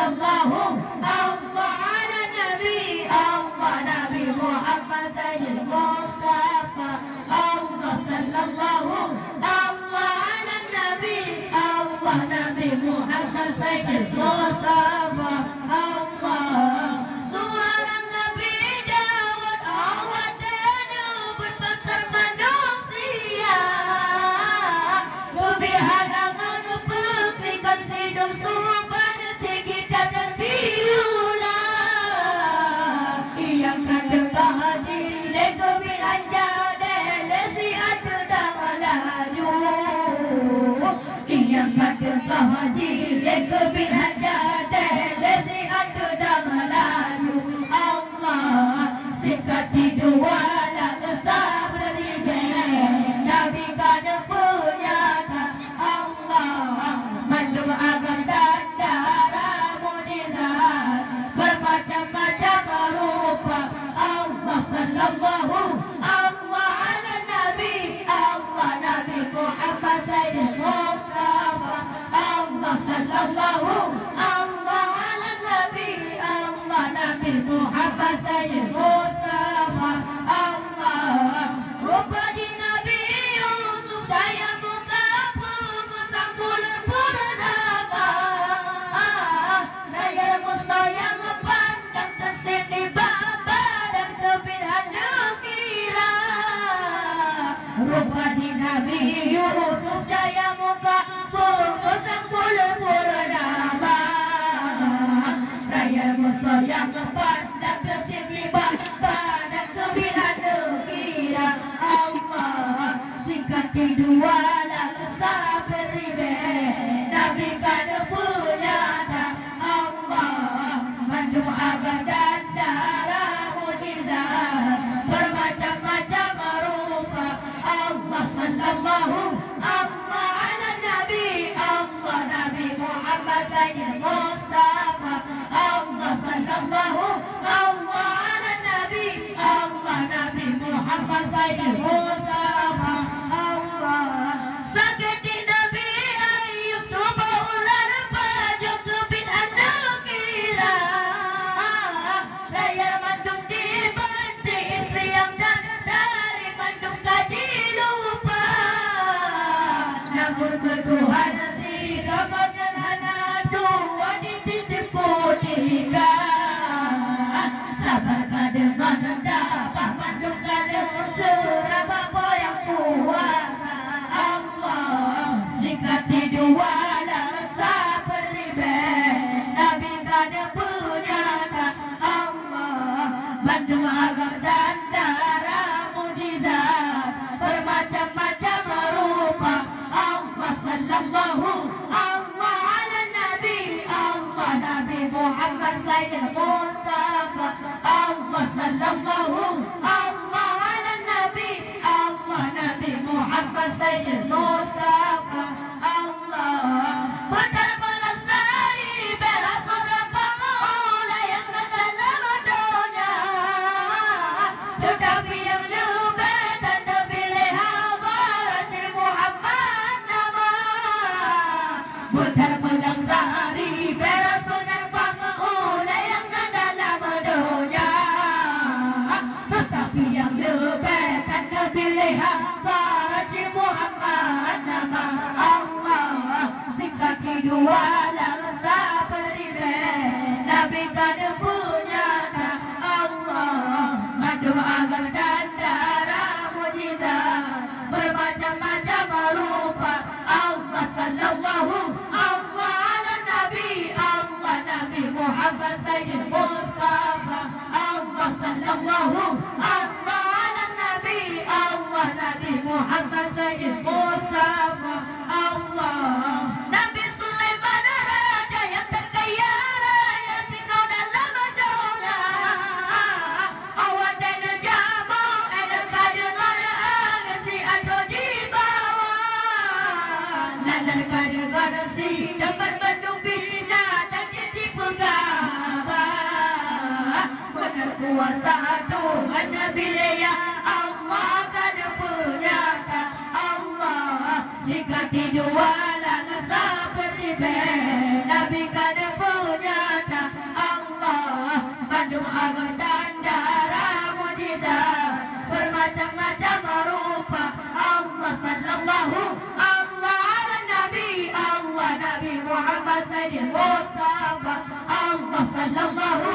sallallahu Allah ala nabi Allah Nabi Muhammad Sayyid Mustafa Allah sallallahu Allah ala nabi Allah Nabi Muhammad Sayyid Mustafa Allah suara Nabi Dawud awak dan nyebut besar manusia lebih hadangan peklikan sidung suban segitar dan biula yang kadang haji lego biranja delesi atu dah laju yang kadang haji lego biranja delesi atu dah laju Allah sikati dua lang sabar Nabi kada punya Allah mandum agar dan darah mujizat bermacam-macam rupa Allah sallallahu Allah ala nabi Allah Nabi Muhammad Sayyid Mustafa Allah sallallahu Allah ala nabi Allah Nabi Muhammad Sayyid Mustafa Allah rupa di Nabi Yusuf saya buka buku sang bulan purnama Raya Mustayang pandang dan sini baba dan kebinaan kira rupa di Nabi Yusuf saya muka buku sang bulan purnama Raya Mustayang pandang dan sini baba dan kebinaan kira Allah singkati dua lang sabar Nabi kada punya Allah mandum agar dan darah mujizat bermacam-macam rupa Allah sallallahu Allah ala nabi Allah Nabi Muhammad Sayyid Mustafa Allah sallallahu Allah ala nabi Allah Nabi Muhammad Sayyid Mustafa Allah sakiti Nabi Ayub tuba ular pajak kebin anda kira raya mandum dibanci istri yang dan dari mandum kaji lupa namun bertuhan si dogonya nana dua dititipku tiga sabar kadengan dapat mandum kadeng seraba yang kuasa Allah sikati dua lang sabar Nabi kadeng punya Allah mandum agar dan darah mujizat bermacam-macam rupa Allah sallallahu Allah ala nabi Allah Nabi Muhammad Sayyid Mustafa Allah sallallahu Allah ala nabi Allah Nabi Muhammad Sayyid Mustafa Allah putar belasari berasul pengola yang dalam dunia tetapi yang lebih tanda pilih Rasul Muhammad nama putar belasari berasul pengola yang dalam dunia tetapi yang lebih tanda pilih Rasul Muhammad nama Allah sikati dua lang sabar Nabi kada punya Allah mandum agar dan darah mujizat bermacam-macam rupa Allah sallallahu Allah ala nabi Allah Nabi Muhammad Sayyid Mustafa Allah sallallahu Allah ala nabi Allah Nabi Muhammad Sayyid Mustafa Allah Nabi Sulaiman raja yang terkaya raya sino dalam dunia awak dan jamu dan kadengar agasi atau di bawah dan kadengar si tempat bandung bina dan jadi pegawai benar kuasa Tuhan Nabi Leya Allah kada punya Allah sikati dua lang sabar Nabi kada punya agung dan darah mujizat bermacam-macam rupa. Allah sallallahu Allah ala Nabi Allah Nabi Muhammad Sayyid Mustafa. Allah sallallahu